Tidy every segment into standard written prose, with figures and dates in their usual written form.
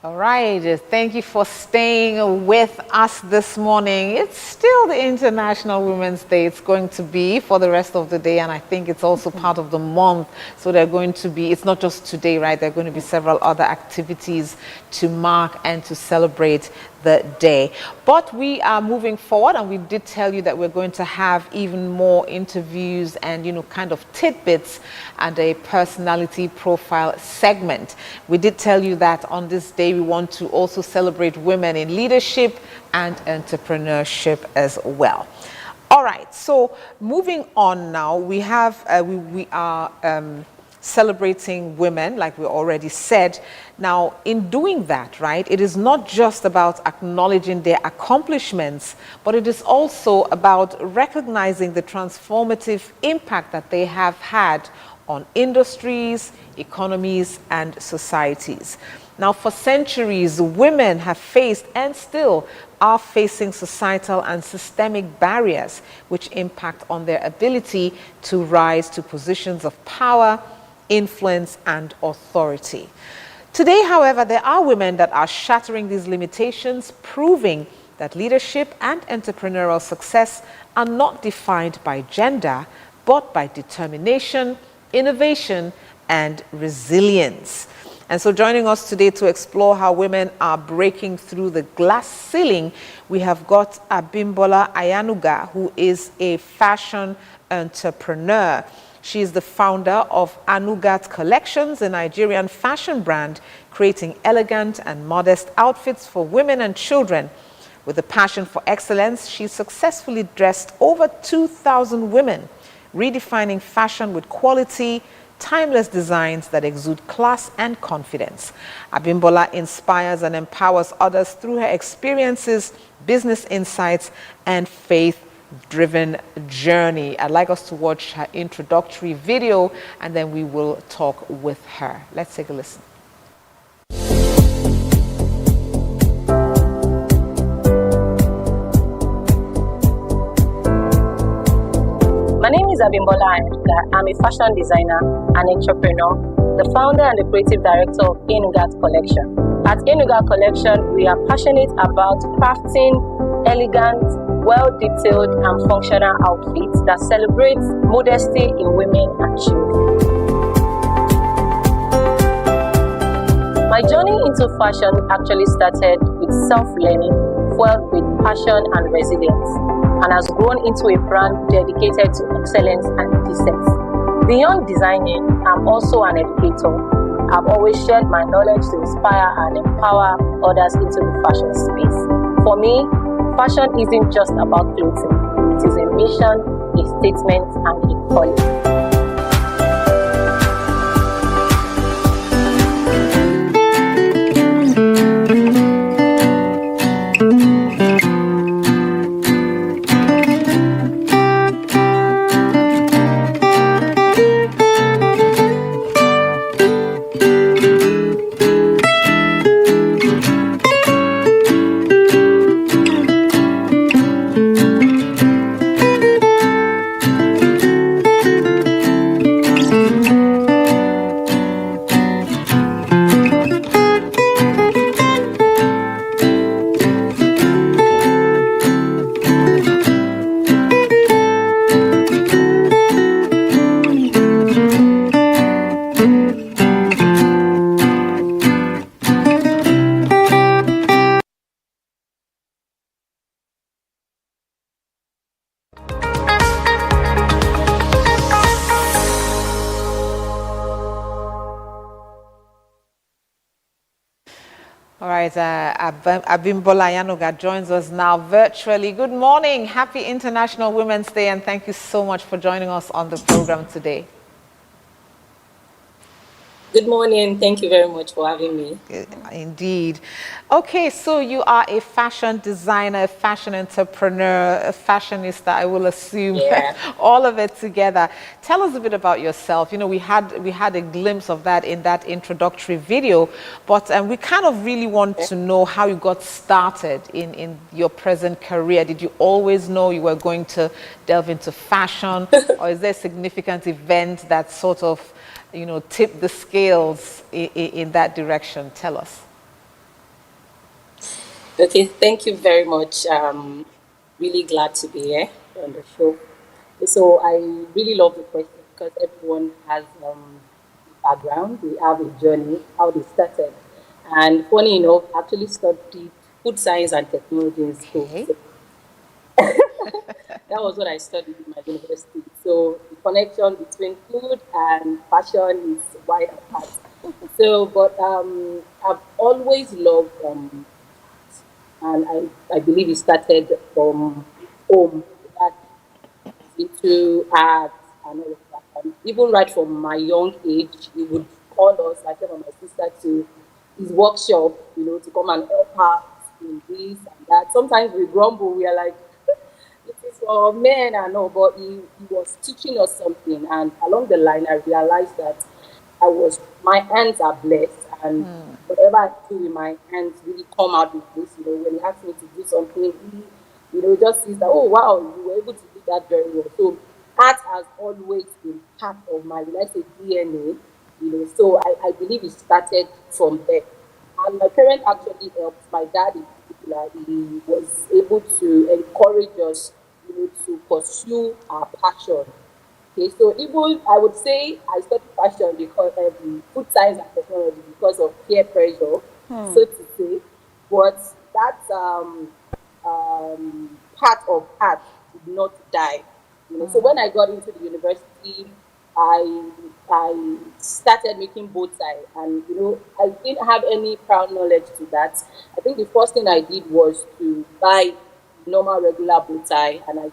All right, thank you for staying with us this morning. It's still the International Women's Day. It's going to be for the rest of the day, and I think it's also part of the month. So they're going to be, it's not just today, right? There are going to be several other activities to mark and to celebrate the day. But we are moving forward, and we did tell you that we're going to have even more interviews and, kind of tidbits and a personality profile segment. We did tell you that on this day we want to also celebrate women in leadership and entrepreneurship as well. All right, so moving on now, we are celebrating women, like we already said. Now, in doing that, right, it is not just about acknowledging their accomplishments, but it is also about recognizing the transformative impact that they have had on industries, economies, and societies. Now, for centuries, women have faced and still are facing societal and systemic barriers which impact on their ability to rise to positions of power, influence, and authority. Today, however, there are women that are shattering these limitations, proving that leadership and entrepreneurial success are not defined by gender, but by determination, innovation, and resilience. And so joining us today to explore how women are breaking through the glass ceiling, we have got Abimbola Anugat, who is a fashion entrepreneur. She is the founder of Anugat Collections, a Nigerian fashion brand creating elegant and modest outfits for women and children. With a passion for excellence, she successfully dressed over 2,000 women, redefining fashion with quality, timeless designs that exude class and confidence. Abimbola inspires and empowers others through her experiences, business insights, and faith-driven journey. I'd like us to watch her introductory video, and then we will talk with her. Let's take a listen. My name is Abimbola Anugat. I'm a fashion designer and entrepreneur, the founder and the creative director of Anugat Collection. At Anugat Collection, we are passionate about crafting elegant, well-detailed and functional outfits that celebrate modesty in women and children. My journey into fashion actually started with self-learning, fueled with passion and resilience, and has grown into a brand dedicated to excellence and decency. Beyond designing, I'm also an educator. I've always shared my knowledge to inspire and empower others into the fashion space. For me, fashion isn't just about clothing. It is a mission, a statement, and a calling. All right, Abimbola Anugat joins us now virtually. Good morning. Happy International Women's Day, and thank you so much for joining us on the program today. Good morning. Thank you very much for having me. Indeed. Okay, so you are a fashion designer, a fashion entrepreneur, a fashionista, I will assume, all of it together. Tell us a bit about yourself. We had a glimpse of that in that introductory video, but we kind of really want to know how you got started in your present career. Did you always know you were going to delve into fashion, or is there a significant event that sort of tip the scales in that direction? Tell us. Okay, thank you very much. Really glad to be here on the show. So I really love the question because everyone has background, they have a journey, how they started. And funny enough, I actually studied food science and technology in school. Okay. So that was what I studied in my university. So the connection between food and fashion is wide apart. So, but I've always loved and I believe it started from home. That is into art and all of that. And even right from my young age, he would call us, myself and my sister, to his workshop, to come and help out in this and that. Sometimes we grumble, we are like, it is for men and all, but he was teaching us something. And along the line, I realized that my hands are blessed, and whatever I do with my hands really come out with this. When he asked me to do something, he just sees that, oh wow, you were able to do that very well. So art has always been part of my, let's say, DNA. So I believe it started from there. And my parents actually helped. My dad, in particular, he was able to encourage us, to pursue our passion. Okay, so even I would say I studied fashion because food science and technology because of peer pressure, so to say. But that part of art did not die. So when I got into the university, I started making bow tie, and I didn't have any proud knowledge to that. I think the first thing I did was to buy normal regular bow tie, and I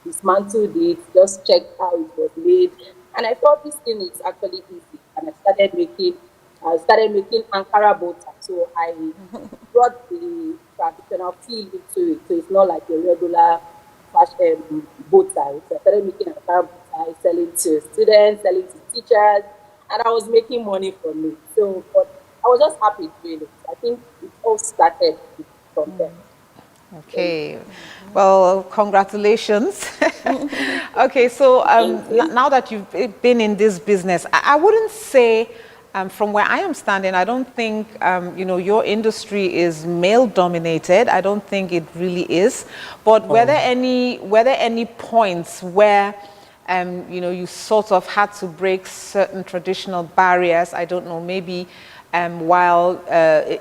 dismantled it, just checked how it was made, and I thought this thing is actually easy, and I started making Ankara bow tie. So I brought the traditional feel into it, so it's not like a regular fashion bow tie. So I started making Ankara bow tie, selling to students, selling to teachers, and I was making money from it. So, but I was just happy doing it. I think it all started from there. So, Okay. Well, congratulations. Okay, so thank you. now that you've been in this business, I wouldn't say, from where I am standing, I don't think, your industry is male dominated. I don't think it really is. But were there any points where you sort of had to break certain traditional barriers? I don't know, maybe while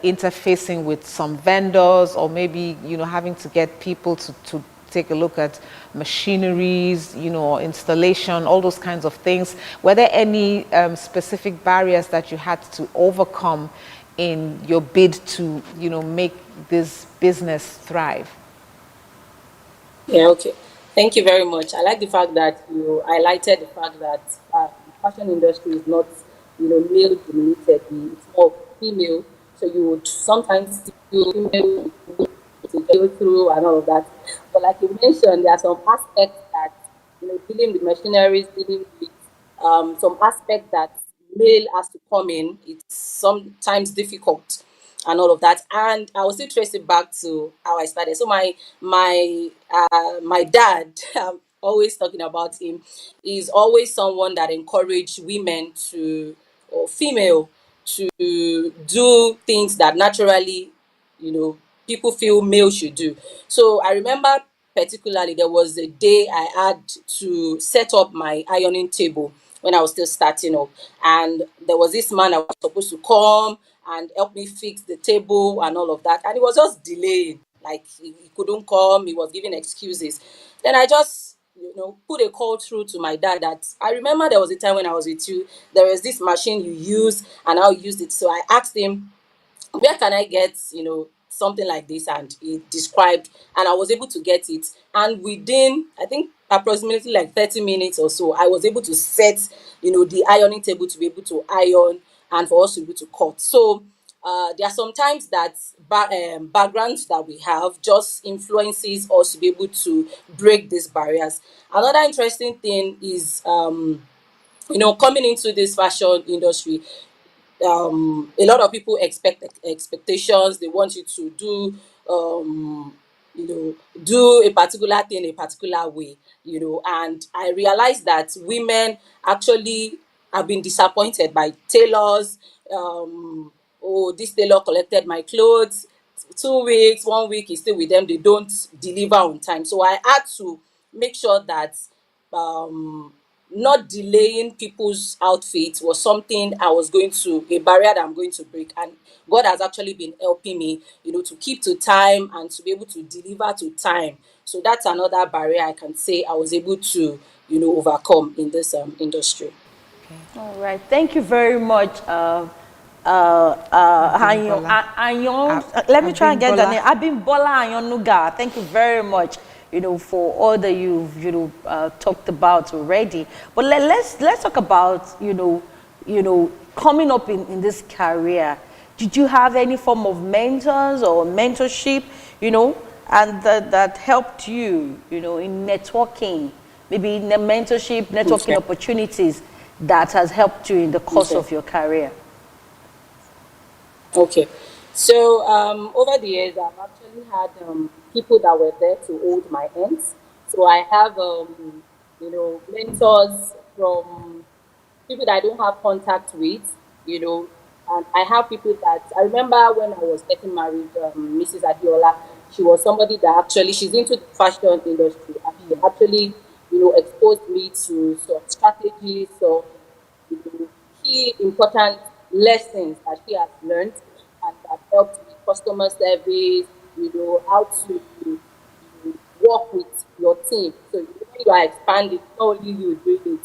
interfacing with some vendors, or maybe, having to get people to take a look at machineries, installation, all those kinds of things. Were there any specific barriers that you had to overcome in your bid to, make this business thrive? Yeah, okay. Thank you very much. I like the fact that you highlighted the fact that the fashion industry is not, male dominated. It's more female. So you would sometimes see female to go through and all of that. But like you mentioned, there are some aspects that, dealing with machineries, dealing with some aspect that male has to come in. It's sometimes difficult and all of that. And I will still trace it back to how I started. So my dad, I'm always talking about him, is always someone that encouraged women to, or female, to do things that naturally, you know, people feel male should do. So I remember particularly there was a day I had to set up my ironing table when I was still starting up. And there was this man that was supposed to come and help me fix the table and all of that. And it was just delayed. Like he couldn't come, he was giving excuses. Then I just, put a call through to my dad that I remember there was a time when I was with you, there was this machine you use and I used it. So I asked him, where can I get, something like this? And he described, and I was able to get it. And within, I think, approximately like 30 minutes or so, I was able to set, the ironing table to be able to iron and for us to be able to cut. So there are sometimes that backgrounds that we have just influences us to be able to break these barriers. Another interesting thing is, coming into this fashion industry, a lot of people expect expectations. They want you to do, do a particular thing a particular way, and I realized that women actually have been disappointed by tailors. Oh, this tailor collected my clothes, 2 weeks, 1 week is still with them, they don't deliver on time. So I had to make sure that um not delaying people's outfits was something I was going to, a barrier that I'm going to break. And God has actually been helping me, to keep to time and to be able to deliver to time. So that's another barrier I can say I was able to, overcome in this industry. All right. Thank you very much, Abimbola. Let me try and get the Abimbola. name. Abimbola Ayonuga. Thank you very much, for all that you've, talked about already. But let's talk about, coming up in this career. Did you have any form of mentors or mentorship, and that helped you, in networking, maybe in the mentorship, networking Okay. opportunities that has helped you in the course Okay. of your career? Okay. So over the years, I've actually had people that were there to hold my hands. So I have mentors from people that I don't have contact with, and I have people that I remember when I was getting married, Mrs. Adiola. She was somebody that actually she's into the fashion industry, and she actually, exposed me to some strategies, some key important lessons that she has learned and that helped with customer service, how to work with your team. So when you are expanding, it's not only you doing it,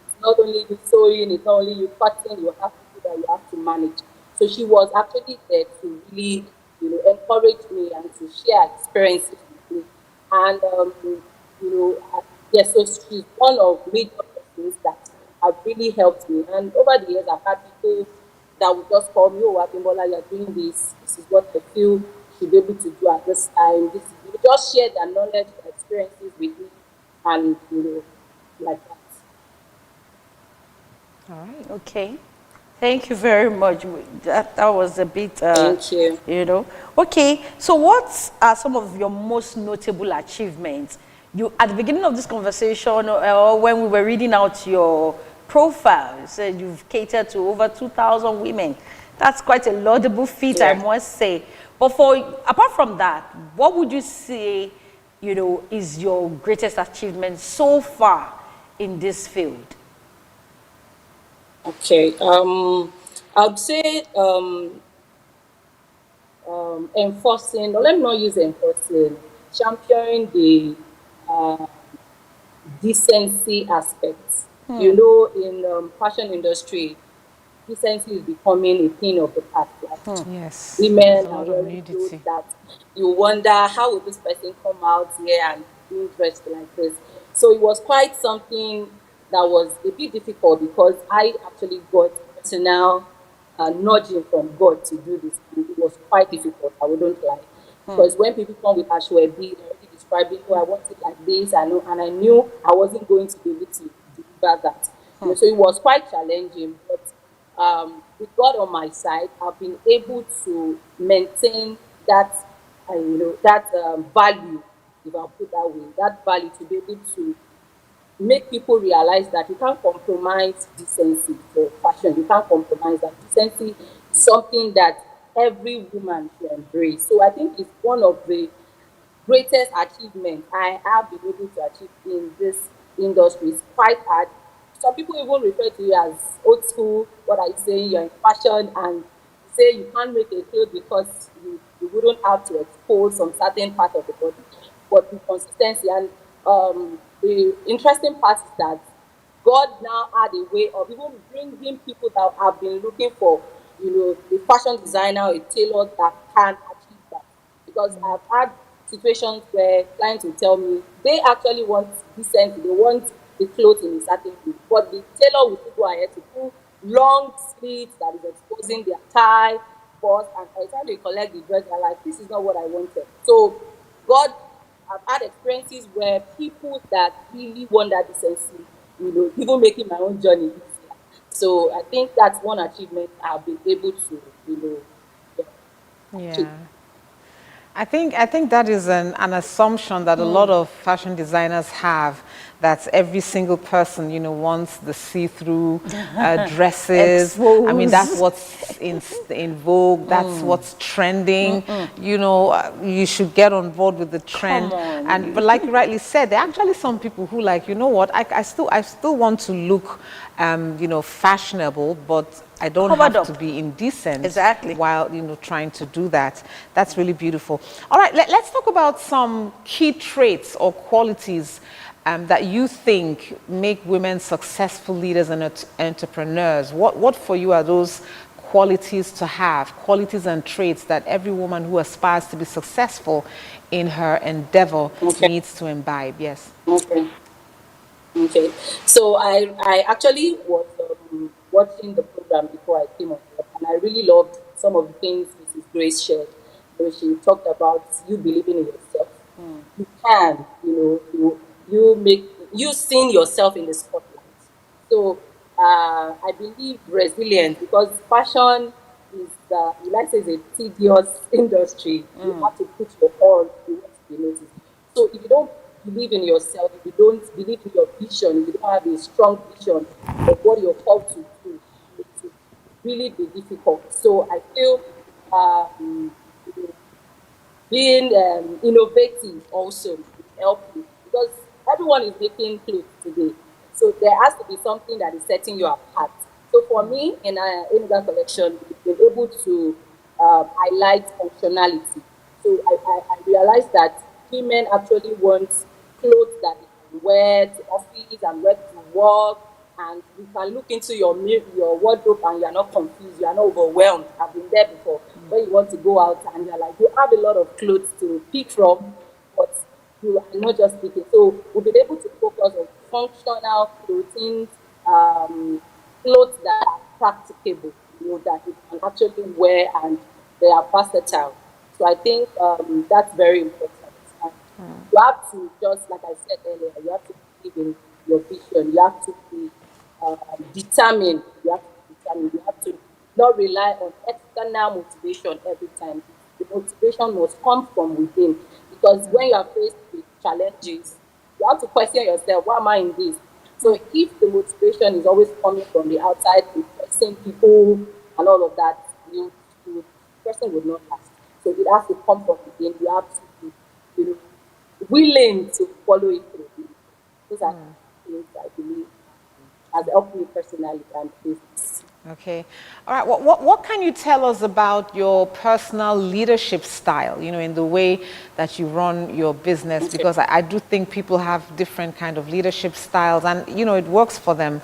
it's not only you sewing, it's not only you cutting, you have people that you have to manage. So she was actually there to really, encourage me and to share experiences with me. And yes, so she's one of major persons that have really helped me. And over the years, I've had people that would just call me, oh, Abimbola, you're doing this. This is what I feel you should be able to do at this time. This is, you just share their knowledge, their experiences with me, and like that. All right. Okay. Thank you very much. That was a bit, Thank you. Okay, so what are some of your most notable achievements? You, at the beginning of this conversation, or when we were reading out your profile, you said you've catered to over 2,000 women. That's quite a laudable feat, I Yeah. must say. But apart from that, what would you say, is your greatest achievement so far in this field? Okay. I'd say enforcing, or let me not use enforcing, championing the uh, decency aspects. In fashion industry, decency is becoming a thing of the past. Like Yes, there's women a are lot of wearing clothes nudity. that you wonder how will this person come out here and being dressed like this. So it was quite something that was a bit difficult because I actually got personal nudging from God to do this. And it was quite difficult, I wouldn't lie. Because when people come with Ashwebi, they're already describing, oh, I want it like this, I know, and I knew I wasn't going to be able to deliver that. So it was quite challenging, but with God on my side, I've been able to maintain that, that value, if I put that way, that value to be able to make people realize that you can't compromise decency for fashion. You can't compromise that. Decency is something that every woman should embrace. So I think it's one of the greatest achievement I have been able to achieve in this industry. It's quite hard. Some people even refer to you as old school. What are you saying? You're in fashion and say you can't make a clothes because you wouldn't have to expose some certain part of the body. But with consistency and the interesting part is that God now had a way of even bringing people that have been looking for, a fashion designer, a tailor that can achieve that. Because I've had situations where clients will tell me they actually want decent, they want the clothes in a certain way, but the tailor will still go ahead to put long sleeves that is exposing their thigh, bust, and by the time they collect the dress, they're like, this is not what I wanted. So God, I've had experiences where people that really want that decency, even making my own journey easier. So I think that's one achievement I've been able to, yeah, achieve. Yeah. I think that is an assumption that a lot of fashion designers have, that every single person, you know, wants the see-through dresses. I mean, that's what's in vogue. That's what's trending. You know, you should get on board with the trend. And but like you rightly said, there are actually some people who like, you know what, I still want to look, you know, fashionable, but I don't Covered have up. to be indecent Exactly. while, you know, trying to do that. That's really beautiful. All right, let's talk about some key traits or qualities that you think make women successful leaders and entrepreneurs. What for you are those qualities to have, qualities and traits that every woman who aspires to be successful in her endeavor Okay. needs to imbibe? Yes. Okay. Okay. So I actually was watching the program before I came on board, and I really loved some of the things Mrs. Grace shared. So she talked about you believing in yourself. You can, you make you seeing yourself in the spotlight. So I believe resilience, because fashion is like say, is a tedious industry. You have to put your all if you want to be noticed. So if you don't believe in yourself, if you don't believe in your vision, if you don't have a strong vision of what you're called to do, it will really be difficult. So I feel um, being innovative also will help you, because everyone is making clothes today. So there has to be something that is setting you apart. So for me, in our Anugat collection, we've been able to highlight functionality. So I realized that women actually want clothes that they can wear to office and wear to work, and you can look into your wardrobe and you are not confused, you are not overwhelmed. I've been there before. When you want to go out and you're like, you have a lot of clothes to pick from, but you are not just picking. So we've been able to focus on functional clothing, clothes that are practicable, that you can actually wear and they are versatile. So I think that's very important. And you have to, just like I said earlier, you have to believe in your vision. You have to be determined. You have to be determined. You have to not rely on external motivation every time. The motivation must come from within. Because when you are faced with challenges, you have to question yourself, why am I in this? So if the motivation is always coming from the outside, impressing people and all of that, the person would not last. So it has to come from within. You have to be, willing to follow it through. Those are things I believe has helped me personally and business. Okay. All right. What can you tell us about your personal leadership style, you know, in the way that you run your business? Okay. Because I do think people have different kind of leadership styles and, you know, it works for them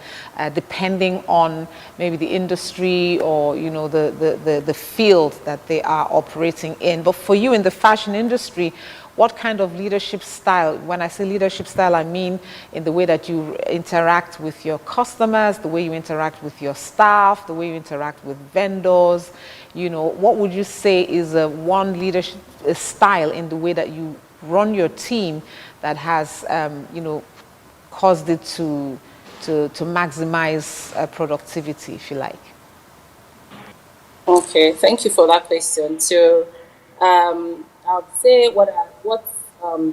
depending on maybe the industry or, you know, the field that they are operating in. But for you in the fashion industry, what kind of leadership style? When I say leadership style, I mean in the way that you interact with your customers, the way you interact with your staff, the way you interact with vendors. You know, what would you say is one leadership style in the way that you run your team that has, you know, caused it to maximize productivity, if you like? Okay, thank you for that question. So, I would say what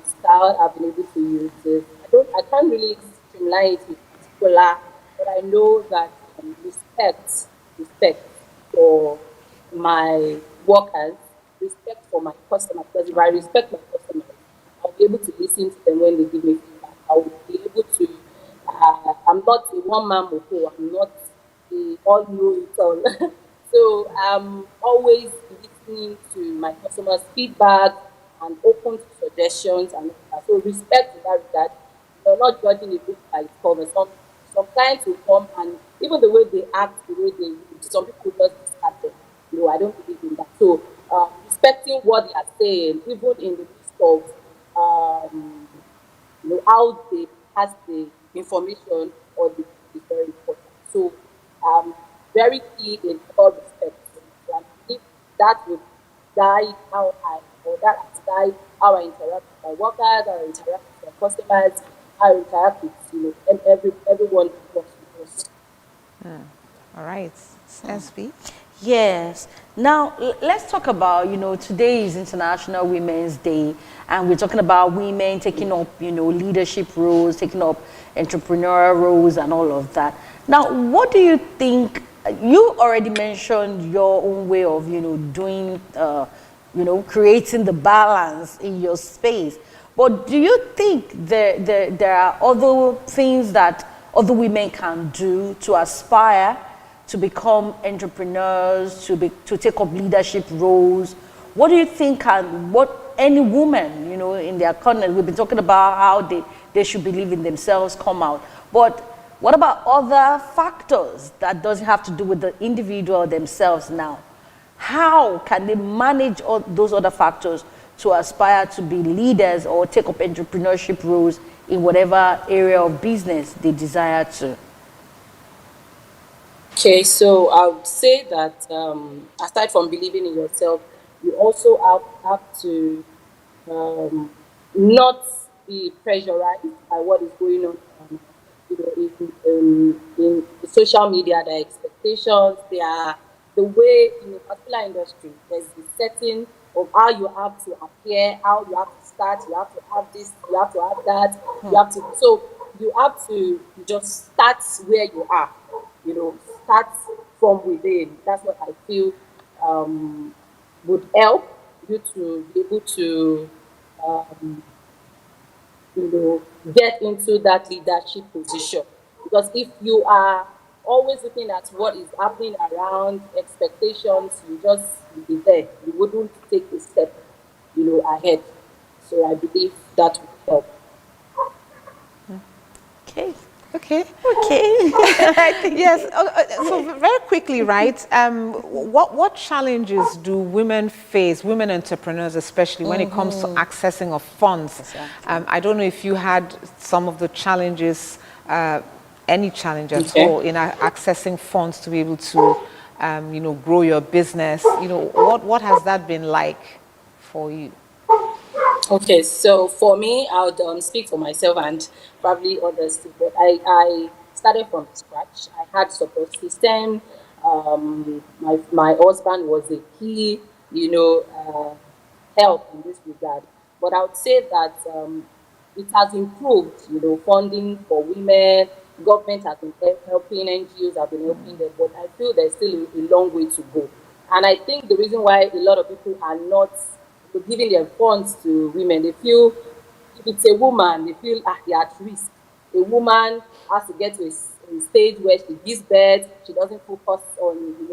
style I've been able to use is I can't really streamline it with particular, but I know that respect for my workers, respect for my customers. Because if I respect my customers, I'll be able to listen to them when they give me feedback. I will be able to. I'm not a one man mopo. I'm not a all know it all. So I'm always listening to my customers' feedback and open to suggestions and all that. So respect in that regard. You're not judging a book by its cover. Some clients will come and even the way they act, the way they some people just discard them. I don't believe in that. So respecting what they are saying, even in the midst of um, how they pass the information or the is very important. So very key in all respects. So I believe that would guide how I or that has guide how I interact with my workers, how I interact with my customers, how I interact with everyone who works with us. All right. SB? Yes. Now, let's talk about, today is International Women's Day, and we're talking about women taking up, leadership roles, taking up entrepreneurial roles and all of that. Now, what do you think, you already mentioned your own way of, doing, creating the balance in your space. But do you think there are other things that other women can do to aspire to become entrepreneurs, to take up leadership roles? What do you think what any woman, in their content, we've been talking about how they should believe in themselves, come out. But what about other factors that doesn't have to do with the individual themselves now? How can they manage all those other factors to aspire to be leaders or take up entrepreneurship roles in whatever area of business they desire to? Okay, so I would say that aside from believing in yourself, you also have to not be pressurized by what is going on. In the social media, their expectations, the way in a particular industry, there's a setting of how you have to appear, how you have to start, you have to have this, you have to have that, so you have to just start where you are, start from within. That's what I feel would help you to be able to um, get into that leadership position. Because if you are always looking at what is happening around expectations, you'll be there. You wouldn't take a step, ahead. So I believe that would help. Okay. Okay. Okay. Yes. So very quickly, right? What challenges do women face, women entrepreneurs especially, when it comes to accessing of funds? Exactly. I don't know if you had some of the challenges, any challenge at Okay. all in accessing funds to be able to, grow your business. What has that been like for you? Okay, so for me, I would speak for myself and probably others too. But I started from scratch. I had support system. My husband was a key, help in this regard. But I would say that it has improved. Funding for women, government has been helping, NGOs have been helping them. But I feel there's still a long way to go. And I think the reason why a lot of people are not giving their funds to women. They feel if it's a woman, they feel they're at risk. A woman has to get to a stage where she gives birth, she doesn't focus on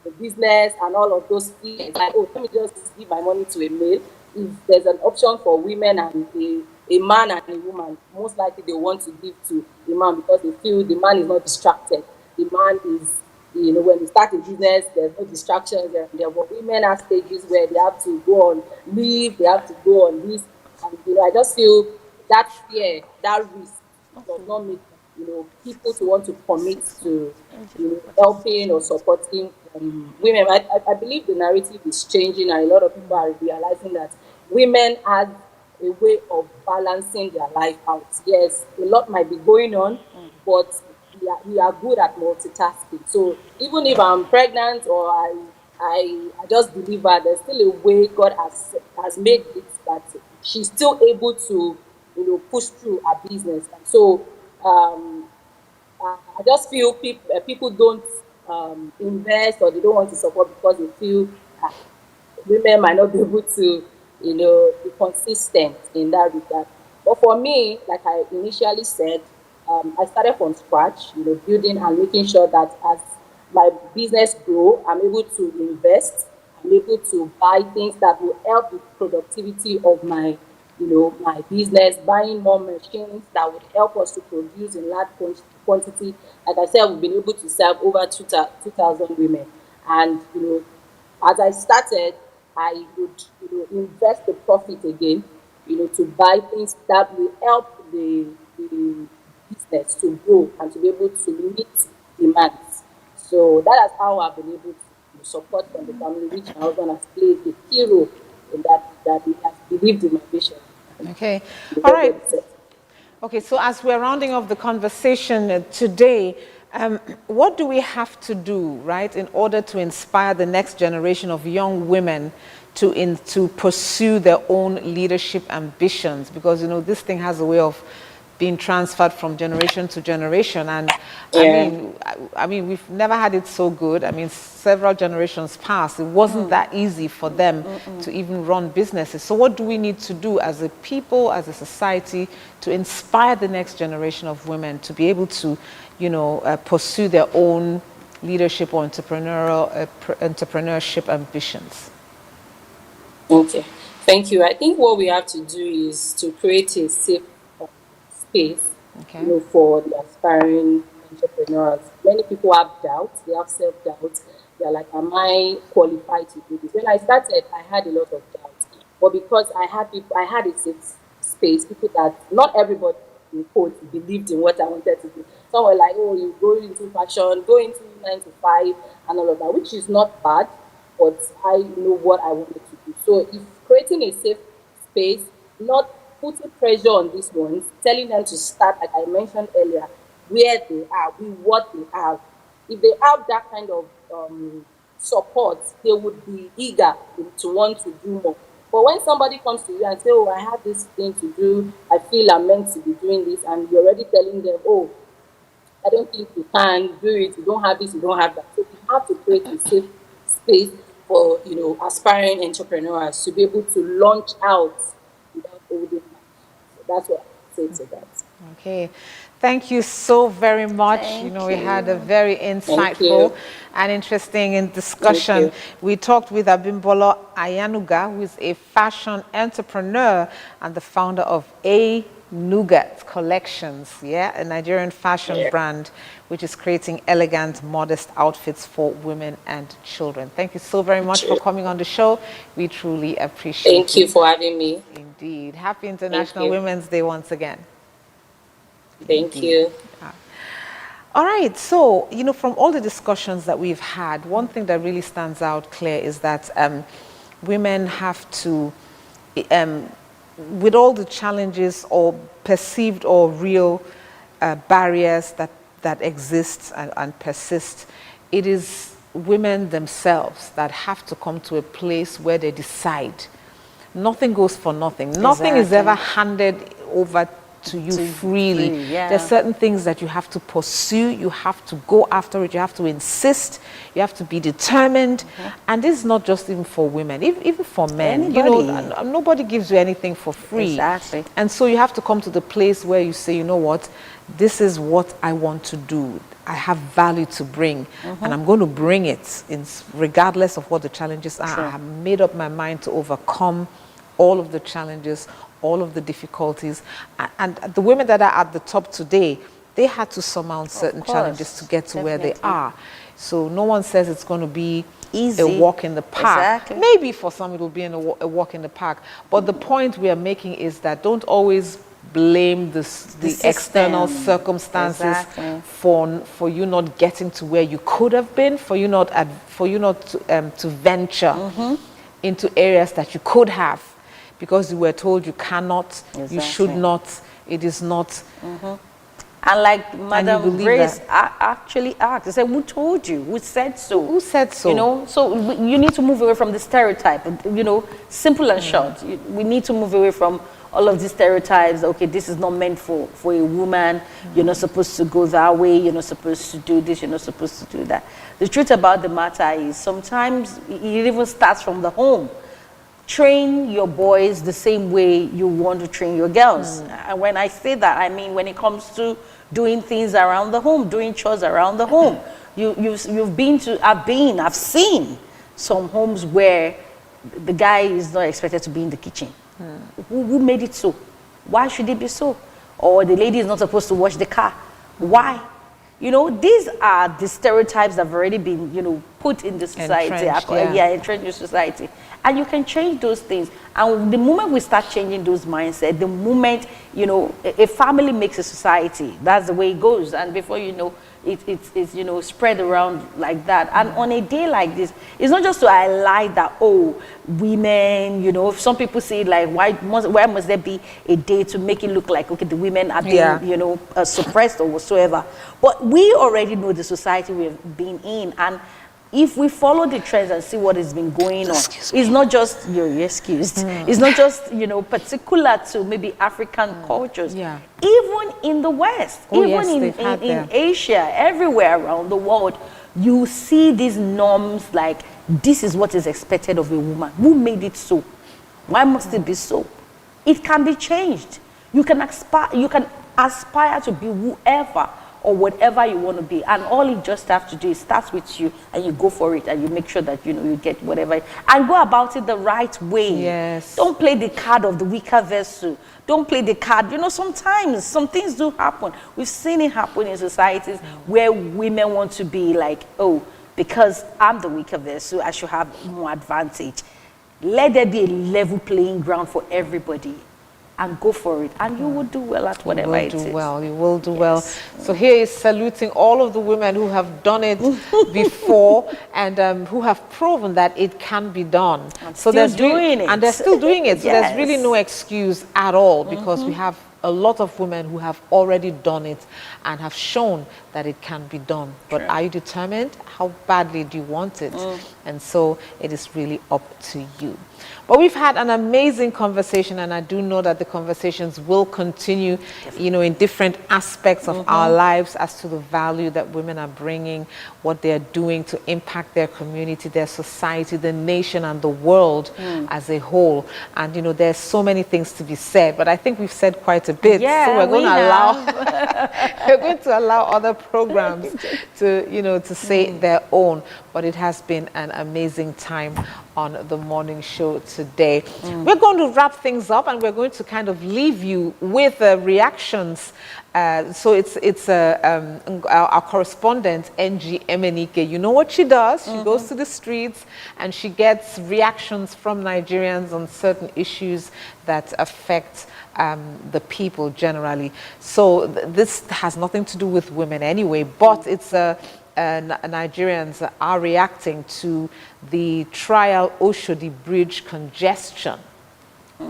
the business and all of those fears. Like, oh, let me just give my money to a male. If there's an option for women and a man and a woman, most likely they want to give to the man because they feel the man is not distracted. The man is, when you start a business, there's no distractions there. But women have stages where they have to go on leave, they have to go on this. And, I just feel that fear, that risk does not make, people to want to commit to, helping or supporting women. I believe the narrative is changing and a lot of people are realizing that women have a way of balancing their life out. Yes, a lot might be going on, but we are good at multitasking. So even if I'm pregnant or I just deliver, there's still a way God has made it that she's still able to push through her business. And so I just feel people don't invest or they don't want to support because they feel uh, women might not be able to, be consistent in that regard. But for me, like I initially said, I started from scratch, building and making sure that as my business grow, I'm able to invest, I'm able to buy things that will help the productivity of my business, buying more machines that would help us to produce in large quantity. Like I said, we've been able to serve over 2,000 women. And, as I started, I would, invest the profit again, to buy things that will help the business to grow and to be able to meet demands. So that is how I've been able to support from the family, which my husband has played a key role in that he has believed in my vision. Okay. The All God right. God said. Okay, so as we're rounding off the conversation today, What do we have to do, right, in order to inspire the next generation of young women to pursue their own leadership ambitions? Because, you know, this thing has a way of being transferred from generation to generation. And Yeah. I mean, we've never had it so good. I mean, several generations passed. It wasn't that easy for them to even run businesses. So what do we need to do as a people, as a society, to inspire the next generation of women to be able to, you know, pursue their own leadership or entrepreneurship ambitions? Okay. Thank you. I think what we have to do is to create a safe space, Okay. you know, for the aspiring entrepreneurs. Many people have doubts, they have self-doubt. They're like, am I qualified to do this? When I started, I had a lot of doubts. But because I had a safe space, people that not everybody in quotes believed in what I wanted to do. Some were like, oh, you go into fashion, go into 9 to 5 and all of that, which is not bad, but I know what I wanted to do. So if creating a safe space, not putting pressure on these ones, telling them to start, like I mentioned earlier, where they are, with what they have. If they have that kind of support, they would be eager to want to do more. But when somebody comes to you and say, oh, I have this thing to do, I feel I'm meant to be doing this, and you're already telling them, oh, I don't think you can do it, you don't have this, you don't have that. So we have to create a safe space for, you know, aspiring entrepreneurs to be able to launch out without holding back. So that's what I say to that. Okay, thank you so very much. You know, we had a very Thank insightful you. and interesting Thank discussion. you. We talked with Abimbolo Ayanuga, who is a fashion entrepreneur and the founder of Anugat Collections, yeah, a Nigerian fashion Yeah. brand which is creating elegant, modest outfits for women and children. Thank you so very much for coming on the show. We truly appreciate Thank you it. for having me. Indeed. Happy Thank International you. Women's Day once again. Thank Indeed. you. All right, so, you know, from all the discussions that we've had, one thing that really stands out clear is that women have to, with all the challenges or perceived or real barriers that exist and persist, it is women themselves that have to come to a place where they decide. Nothing goes for nothing. Nothing is ever handed over to you freely. yeah. There's certain things that you have to pursue, you have to go after it, you have to insist, you have to be determined. And this is not just even for women, even for men. You know, nobody gives you anything for free. Exactly. And so you have to come to the place where you say, you know what, this is what I want to do. I have value to bring, and I'm going to bring it regardless of what the challenges are. Sure. I have made up my mind to overcome all of the challenges, all of the difficulties. And the women that are at the top today, they had to surmount certain challenges to get to where they are. So no one says it's going to be Easy. a walk in the park. Exactly. Maybe for some it will be a walk in the park. But the point we are making is that don't always blame the external system. circumstances Exactly. for you not getting to where you could have been, for you not to venture into areas that you could have, because you were told you cannot, you should not, it is not. And like Madam believe Grace that. actually asked, I said, who told you? Who said so? Who said so? You know, so you need to move away from the stereotype. You know, simple and short. We need to move away from all of these stereotypes. Okay, this is not meant for a woman. You're not supposed to go that way. You're not supposed to do this. You're not supposed to do that. The truth about the matter is sometimes it even starts from the home. Train your boys the same way you want to train your girls. And when I say that, I mean when it comes to doing things around the home, doing chores around the home. I've seen some homes where the guy is not expected to be in the kitchen. Who made it so? Why should it be so? Or the lady is not supposed to wash the car. Why? You know, these are the stereotypes that have already been, you know, put in the society. Entrenched in society. And you can change those things. And the moment we start changing those mindsets, the moment, you know, a family makes a society, that's the way it goes. And before you know, it's spread around like that. And on a day like this, it's not just to highlight that, oh, women, some people say like, why must there be a day to make it look like, okay, the women are being suppressed or whatsoever. But we already know the society we've been in, and if we follow the trends and see what has been going on, it's not just, you're excused, it's not just, particular to maybe African cultures. Even in the West, even in Asia, everywhere around the world, you see these norms like, this is what is expected of a woman. Who made it so? Why must it be so? It can be changed. You can aspire to be whoever or whatever you want to be, and all you just have to do is start with you, and you go for it, and you make sure that you get whatever, and go about it the right way. Yes. Don't play the card of the weaker vessel. Don't play the card. Sometimes some things do happen. We've seen it happen in societies where women want to be like, oh, because I'm the weaker vessel, I should have more advantage. Let there be a level playing ground for everybody, and go for it, and you will do well at whatever it is. You will do well. So here is saluting all of the women who have done it before, and who have proven that it can be done. And so they're doing it. And they're still doing it. So there's really no excuse at all, because we have a lot of women who have already done it and have shown that it can be done. But are you determined? How badly do you want it? And so it is really up to you. But we've had an amazing conversation, and I do know that the conversations will continue, in different aspects of our lives as to the value that women are bringing, what they're doing to impact their community, their society, the nation, and the world as a whole. And, there's so many things to be said, but I think we've said quite a bit. So we're going to allow other programs to say their own. But it has been an amazing time on the morning show today. We're going to wrap things up, and we're going to kind of leave you with reactions. So it's our correspondent, NG Emenike. You know what she does? She goes to the streets and she gets reactions from Nigerians on certain issues that affect the people generally. So this has nothing to do with women anyway, but it's Nigerians are reacting to the trial Oshodi Bridge congestion.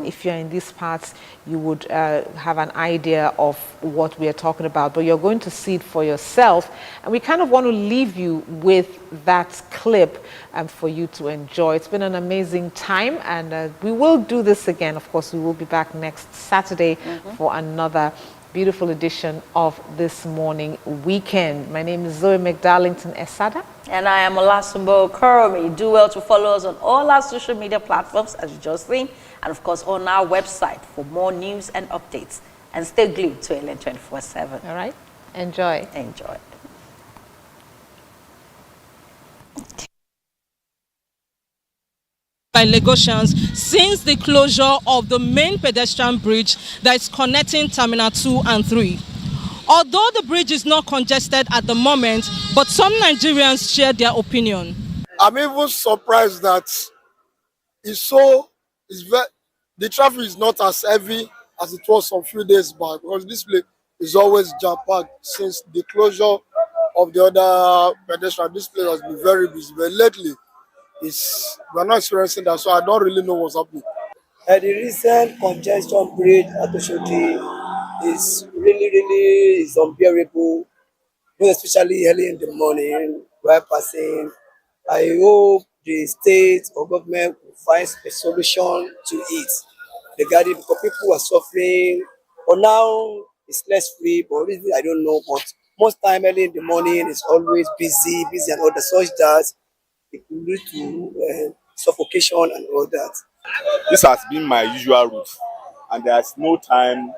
If you're in these parts, you would have an idea of what we are talking about, but you're going to see it for yourself. And we kind of want to leave you with that clip for you to enjoy. It's been an amazing time, and we will do this again. Of course, we will be back next Saturday for another beautiful edition of This Morning Weekend. My name is Zoe McDarlington Esada. And I am Olasumbo Koromi. Do well to follow us on all our social media platforms, as you just seen, and of course on our website for more news and updates. And stay glued to LN247. All right? Enjoy. Enjoy. By Lagosians since the closure of the main pedestrian bridge that is connecting Terminal 2 and 3. Although the bridge is not congested at the moment, but some Nigerians share their opinion. I'm even surprised that the traffic is not as heavy as it was some few days back, because this place is always jam-packed since the closure of the other pedestrian. This place has been very busy, but lately we're not experiencing that, so I don't really know what's happening. The recent congestion bridge at Oshodi is really is unbearable, especially early in the morning while passing. I hope the state or government will find a solution to it regarding, because people are suffering. But now it's less free, but really I don't know. But most time early in the morning it's always busy and all the such that it will lead to suffocation and all that. This has been my usual route, and there's no time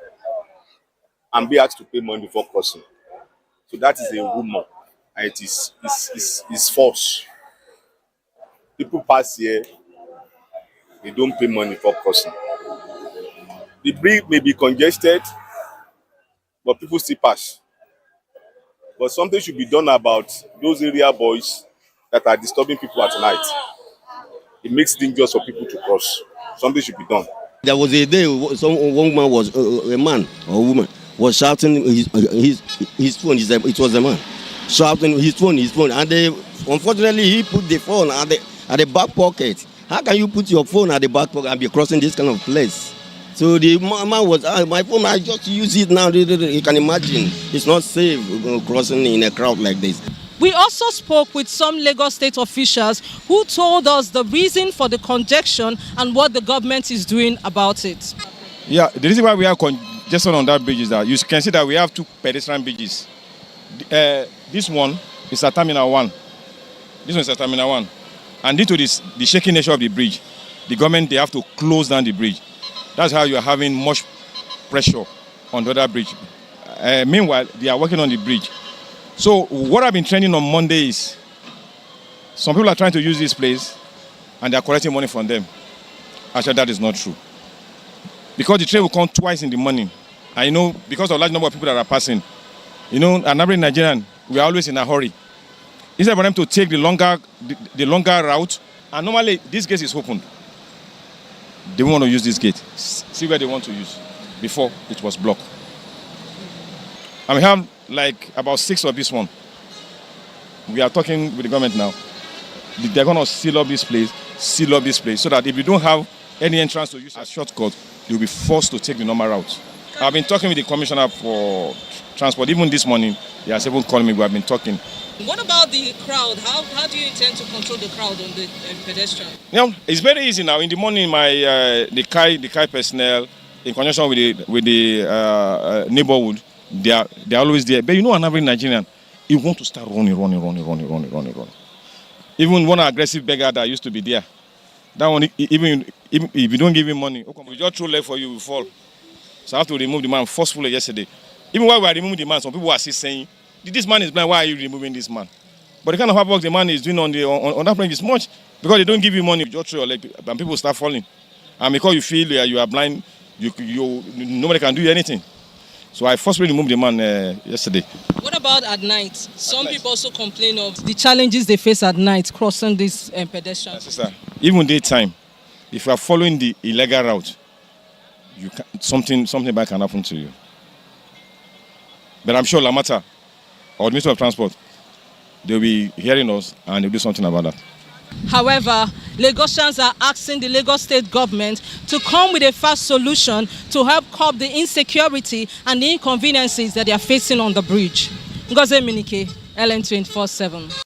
I'm being asked to pay money before crossing. So that is a rumor, and it is false. People pass here, they don't pay money for crossing. The bridge may be congested, but people still pass. But something should be done about those area boys that are disturbing people at night. It makes it dangerous for people to cross. Something should be done. There was a day one woman was a man or woman was shouting his phone. It was a man shouting his phone, and unfortunately he put the phone at the back pocket. How can you put your phone at the back pocket and be crossing this kind of place? So the man was, my phone, I just use it now. You can imagine, it's not safe crossing in a crowd like this. We also spoke with some Lagos State officials who told us the reason for the congestion and what the government is doing about it. Yeah, the reason why we have congestion on that bridge is that you can see that we have 2 pedestrian bridges. This one is at Terminal 1. This one is at Terminal 1. And due to the shaky nature of the bridge, the government, they have to close down the bridge. That's how you are having much pressure on the other bridge. Meanwhile, they are working on the bridge. So what I've been training on Monday is some people are trying to use this place and they are collecting money from them. Actually, that is not true. Because the train will come twice in the morning. And because of a large number of people that are passing, an average Nigerian, we are always in a hurry. Instead for them to take the longer route, and normally this gate is opened. They want to use this gate. See where they want to use. Before it was blocked. And we have like about 6 of this one. We are talking with the government now. They're going to seal up this place, so that if you don't have any entrance to use a shortcut, you'll be forced to take the normal route. I've been talking with the commissioner for transport. Even this morning, he has even called me. We have been talking. What about the crowd? How do you intend to control the crowd on the pedestrian? It's very easy now. In the morning, the Kai personnel, in conjunction with the neighborhood, they are always there. But an average Nigerian, he want to start running. Even one aggressive beggar that used to be there, that one, even if you don't give him money, we just throw leg for you, will fall. So I have to remove the man forcefully yesterday. Even while we are removing the man, some people are still saying, this man is blind, why are you removing this man? But the kind of hard work the man is doing on that bridge is much, because they don't give you money, you just throw your leg and people start falling. And because you feel you are blind, nobody can do anything. So I forcefully removed the man yesterday. What about at night? Some people also complain of the challenges they face at night crossing this pedestrian. Yes, sister. Even daytime, if you are following the illegal route, something bad can happen to you. But I'm sure Lamata or the Ministry of Transport, they'll be hearing us and they'll do something about that. However, Lagosians are asking the Lagos State government to come with a fast solution to help curb the insecurity and the inconveniences that they are facing on the bridge. Ngozi Minike, LN247.